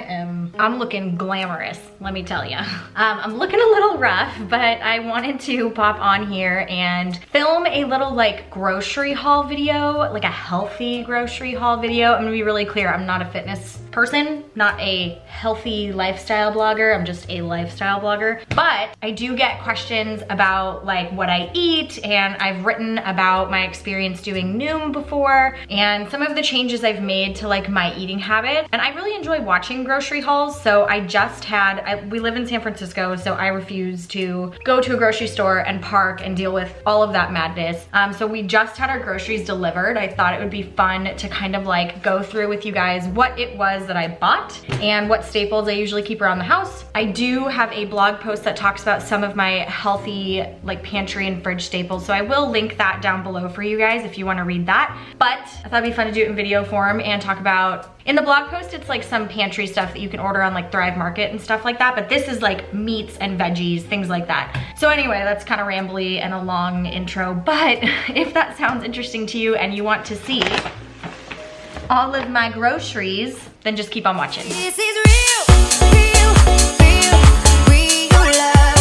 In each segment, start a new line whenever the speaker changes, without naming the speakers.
I'm looking glamorous, let me tell you. I'm looking a little rough, but I wanted to pop on here and film a little like grocery haul video, like a healthy grocery haul video. I'm gonna be really clear, I'm not a fitness person, not a healthy lifestyle blogger, I'm just a lifestyle blogger. But I do get questions about like what I eat, and I've written about my experience doing Noom before and some of the changes I've made to like my eating habit. And I really enjoy watching grocery hauls. So I just had, we live in San Francisco, so I refuse to go to a grocery store and park and deal with all of that madness. So we just had our groceries delivered. I thought it would be fun to kind of like go through with you guys what it was that I bought and what staples I usually keep around the house. I do have a blog post that talks about some of my healthy like pantry and fridge staples, so I will link that down below for you guys if you want to read that. But I thought it'd be fun to do it in video form and talk about, in the blog post it's like some pantry stuff that you can order on like Thrive Market and stuff like that, but this is like meats and veggies, things like that. So anyway, that's kind of rambly and a long intro, but if that sounds interesting to you and you want to see all of my groceries, then just keep on watching.
This is real, real, real, real love.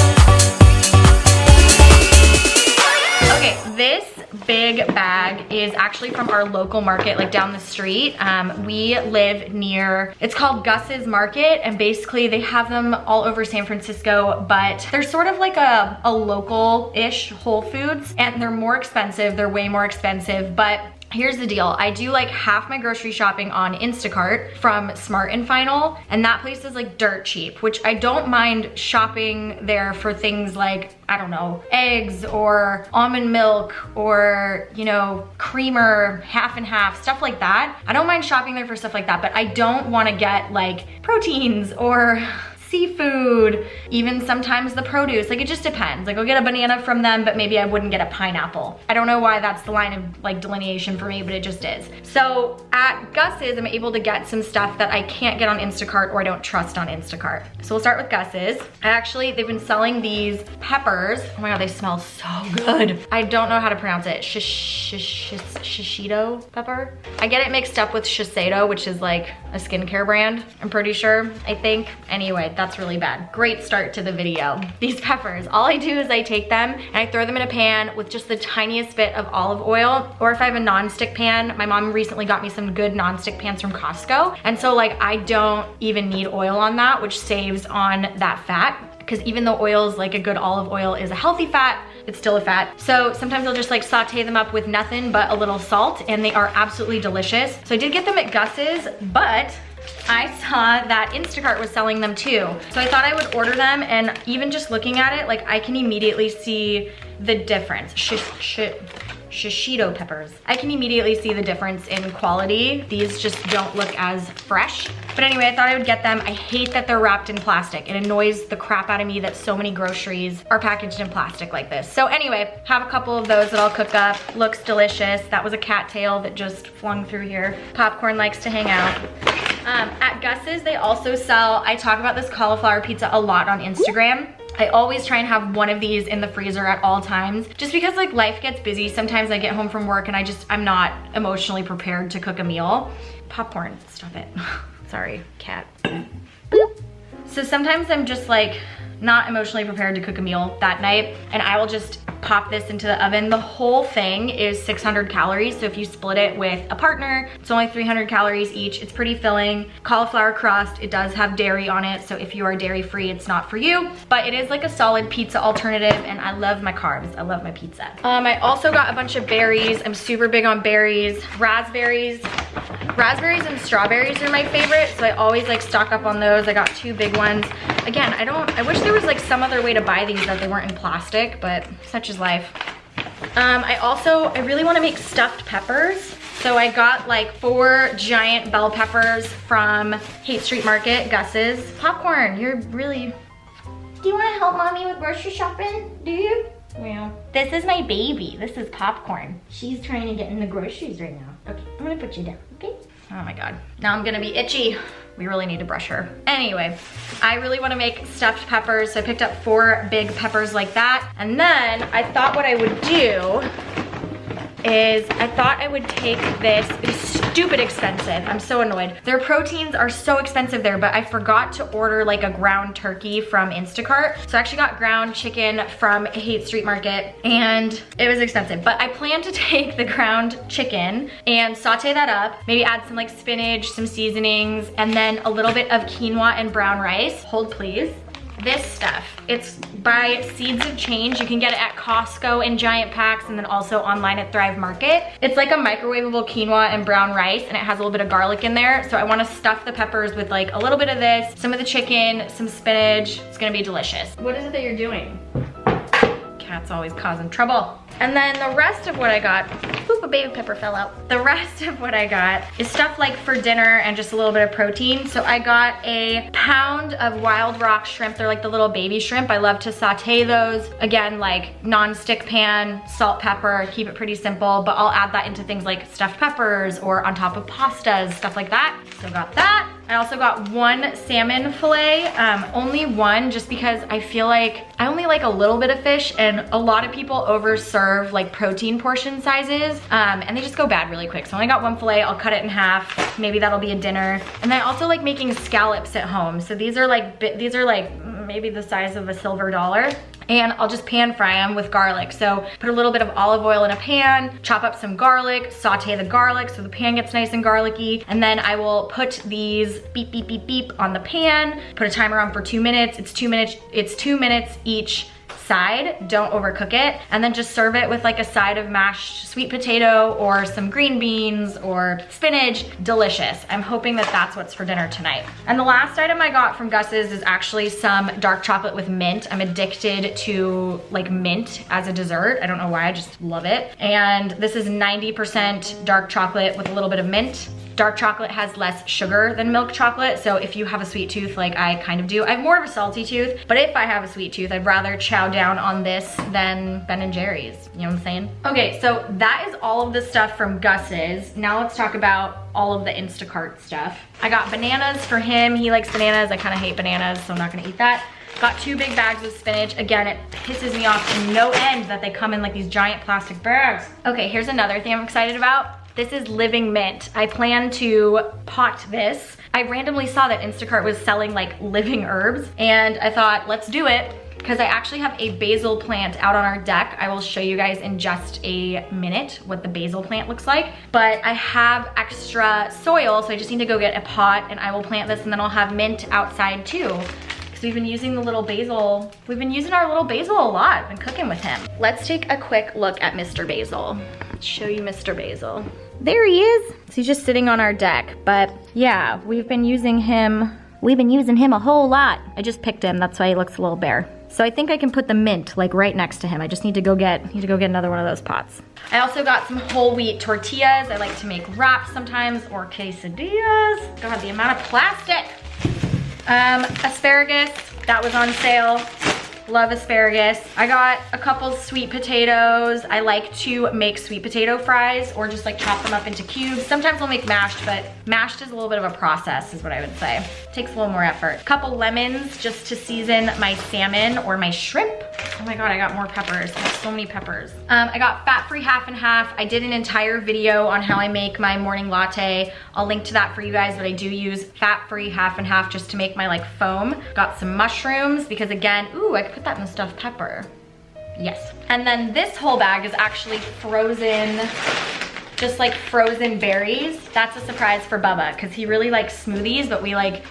Okay, this big bag is actually from our local market, like down the street. We live near, it's called Gus's Market, and basically they have them all over San Francisco, but they're sort of like a local-ish Whole Foods, and they're more expensive, they're way more expensive, but here's the deal. I do like half my grocery shopping on Instacart from Smart and Final, and that place is like dirt cheap, which I don't mind shopping there for things like, I don't know, eggs or almond milk or, you know, creamer, half and half, stuff like that. I don't mind shopping there for stuff like that, but I don't want to get like proteins or seafood, even sometimes the produce. Like it just depends. Like I'll get a banana from them, but maybe I wouldn't get a pineapple. I don't know why that's the line of like delineation for me, but it just is. So at Gus's, I'm able to get some stuff that I can't get on Instacart or I don't trust on Instacart. So we'll start with Gus's. They've been selling these peppers. Oh my God, they smell so good. I don't know how to pronounce it. Shishito pepper? I get it mixed up with Shiseido, which is like a skincare brand, I'm pretty sure, I think. Anyway, that's really bad. Great start to the video. These peppers, all I do is I take them and I throw them in a pan with just the tiniest bit of olive oil, or if I have a non-stick pan, my mom recently got me some good non-stick pans from Costco, and so like I don't even need oil on that, which saves on that fat, because even though oils, like a good olive oil is a healthy fat, it's still a fat. So sometimes I'll just like saute them up with nothing but a little salt, and they are absolutely delicious. So I did get them at Gus's, but I saw that Instacart was selling them too. So I thought I would order them, and even just looking at it, like I can immediately see the difference. Shishito peppers. I can immediately see the difference in quality. These just don't look as fresh. But anyway, I thought I would get them. I hate that they're wrapped in plastic. It annoys the crap out of me that so many groceries are packaged in plastic like this. So anyway, have a couple of those that I'll cook up. Looks delicious. That was a cattail that just flung through here. Popcorn likes to hang out. At Gus's, they also sell, I talk about this cauliflower pizza a lot on Instagram. I always try and have one of these in the freezer at all times, just because like life gets busy. Sometimes I get home from work and I'm not emotionally prepared to cook a meal. Popcorn, stop it. Sorry, cat. Boop. So sometimes I'm just like not emotionally prepared to cook a meal that night, and I will just pop this into the oven. The whole thing is 600 calories, so if you split it with a partner, it's only 300 calories each. It's pretty filling. Cauliflower crust, it does have dairy on it, so if you are dairy free, it's not for you, but it is like a solid pizza alternative, and I love my carbs. I love my pizza. I also got a bunch of berries. I'm super big on berries. Raspberries and strawberries are my favorite, so I always like stock up on those. I got 2 big ones. Again, I wish there was like some other way to buy these that they weren't in plastic, but such is life. I really want to make stuffed peppers. So I got like 4 giant bell peppers from Haight Street Market, Gus's. Popcorn, you're really... Do you want to help mommy with grocery shopping? Do you? Yeah. This is my baby. This is Popcorn. She's trying to get in the groceries right now. Okay, I'm gonna put you down, okay? Oh my God. Now I'm gonna be itchy. We really need to brush her. Anyway, I really wanna make stuffed peppers, so I picked up 4 big peppers like that. And then I thought what I would do is I thought I would take this stupid expensive. I'm so annoyed. Their proteins are so expensive there, but I forgot to order like a ground turkey from Instacart. So I actually got ground chicken from Haight Street Market and it was expensive. But I plan to take the ground chicken and saute that up, maybe add some like spinach, some seasonings, and then a little bit of quinoa and brown rice. Hold please. This stuff, it's by Seeds of Change. You can get it at Costco in giant packs and then also online at Thrive Market. It's like a microwavable quinoa and brown rice and it has a little bit of garlic in there. So I wanna stuff the peppers with like a little bit of this, some of the chicken, some spinach. It's gonna be delicious. What is it that you're doing? Cat's always causing trouble. And then the rest of what I got, oop, a baby pepper fell out. The rest of what I got is stuff like for dinner and just a little bit of protein. So I got a pound of Wild Rock shrimp. They're like the little baby shrimp. I love to saute those. Again, like non-stick pan, salt, pepper, keep it pretty simple, but I'll add that into things like stuffed peppers or on top of pastas, stuff like that. So got that. I also got one salmon fillet, only one just because I feel like I only like a little bit of fish and a lot of people overserve like protein portion sizes and they just go bad really quick. So I only got one fillet, I'll cut it in half. Maybe that'll be a dinner. And then I also like making scallops at home. So these are like maybe the size of a silver dollar. And I'll just pan fry them with garlic. So put a little bit of olive oil in a pan, chop up some garlic, saute the garlic so the pan gets nice and garlicky. And then I will put these beep, beep, beep, beep on the pan, put a timer on for 2 minutes. It's 2 minutes each side, don't overcook it, and then just serve it with like a side of mashed sweet potato or some green beans or spinach. Delicious. I'm hoping that that's what's for dinner tonight. And the last item I got from Gus's is actually some dark chocolate with mint. I'm addicted to like mint as a dessert. I don't know why, I just love it. And this is 90% dark chocolate with a little bit of mint. Dark chocolate has less sugar than milk chocolate, so if you have a sweet tooth like I kind of do, I have more of a salty tooth, but if I have a sweet tooth, I'd rather chow down on this than Ben & Jerry's, you know what I'm saying? Okay, so that is all of the stuff from Gus's. Now let's talk about all of the Instacart stuff. I got bananas for him. He likes bananas. I kind of hate bananas, so I'm not gonna eat that. Got 2 big bags of spinach. Again, it pisses me off to no end that they come in like these giant plastic bags. Okay, here's another thing I'm excited about. This is living mint. I plan to pot this. I randomly saw that Instacart was selling like living herbs and I thought, let's do it because I actually have a basil plant out on our deck. I will show you guys in just a minute what the basil plant looks like. But I have extra soil, so I just need to go get a pot and I will plant this and then I'll have mint outside too. Because we've been using the little basil. We've been using our little basil a lot. I've been cooking with him. Let's take a quick look at Mr. Basil. Let's show you Mr. Basil. There he is. So he's just sitting on our deck. But yeah, we've been using him a whole lot. I just picked him, that's why he looks a little bare. So I think I can put the mint like right next to him. I just need to go get another one of those pots. I also got some whole wheat tortillas. I like to make wraps sometimes or quesadillas. God, the amount of plastic. Asparagus, that was on sale. Love asparagus. I got a couple sweet potatoes. I like to make sweet potato fries or just like chop them up into cubes. Sometimes I'll make mashed, but mashed is a little bit of a process is what I would say. Takes a little more effort. Couple lemons just to season my salmon or my shrimp. Oh my God, I got more peppers. I have so many peppers. I got fat-free half and half. I did an entire video on how I make my morning latte. I'll link to that for you guys, but I do use fat-free half and half just to make my like foam. Got some mushrooms because again, ooh, I could put that in the stuffed pepper. Yes. And then this whole bag is actually frozen, just like frozen berries. That's a surprise for Bubba because he really likes smoothies, but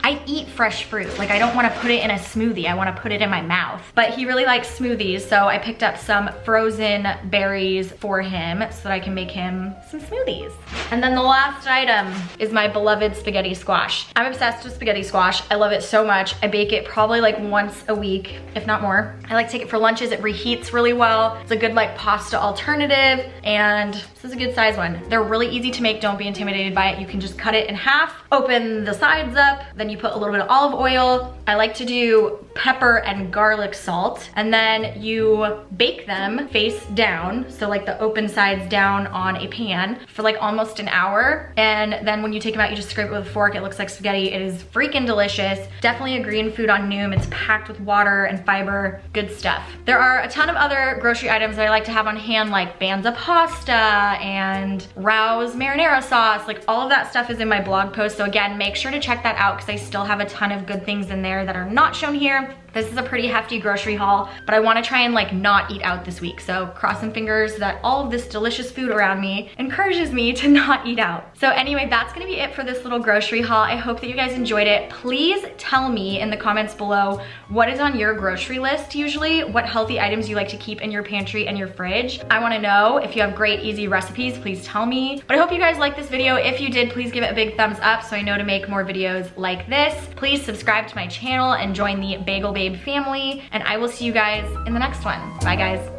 I eat fresh fruit. Like I don't want to put it in a smoothie. I want to put it in my mouth. But he really likes smoothies, so I picked up some frozen berries for him so that I can make him some smoothies. And then the last item is my beloved spaghetti squash. I'm obsessed with spaghetti squash. I love it so much. I bake it probably like once a week, if not more. I like to take it for lunches. It reheats really well. It's a good like pasta alternative, and this is a good size one. They're really easy to make. Don't be intimidated by it. You can just cut it in half, open the sides up, then you put a little bit of olive oil. I like to do pepper and garlic salt, and then you bake them face down, so like the open sides down on a pan for like almost an hour. And then when you take them out, you just scrape it with a fork. It looks like spaghetti. It is freaking delicious. Definitely a green food on Noom. It's packed with water and fiber, good stuff. There are a ton of other grocery items that I like to have on hand, like Banza pasta and Rao's marinara sauce. Like all of that stuff is in my blog post. So again, make sure to check that out because I still have a ton of good things in there that are not shown here. This is a pretty hefty grocery haul, but I wanna try and like not eat out this week. So cross some fingers that all of this delicious food around me encourages me to not eat out. So anyway, that's gonna be it for this little grocery haul. I hope that you guys enjoyed it. Please tell me in the comments below what is on your grocery list usually, what healthy items you like to keep in your pantry and your fridge. I wanna know if you have great, easy recipes, please tell me. But I hope you guys liked this video. If you did, please give it a big thumbs up so I know to make more videos like this. Please subscribe to my channel and join the Bagel Babe family, and I will see you guys in the next one. Bye guys.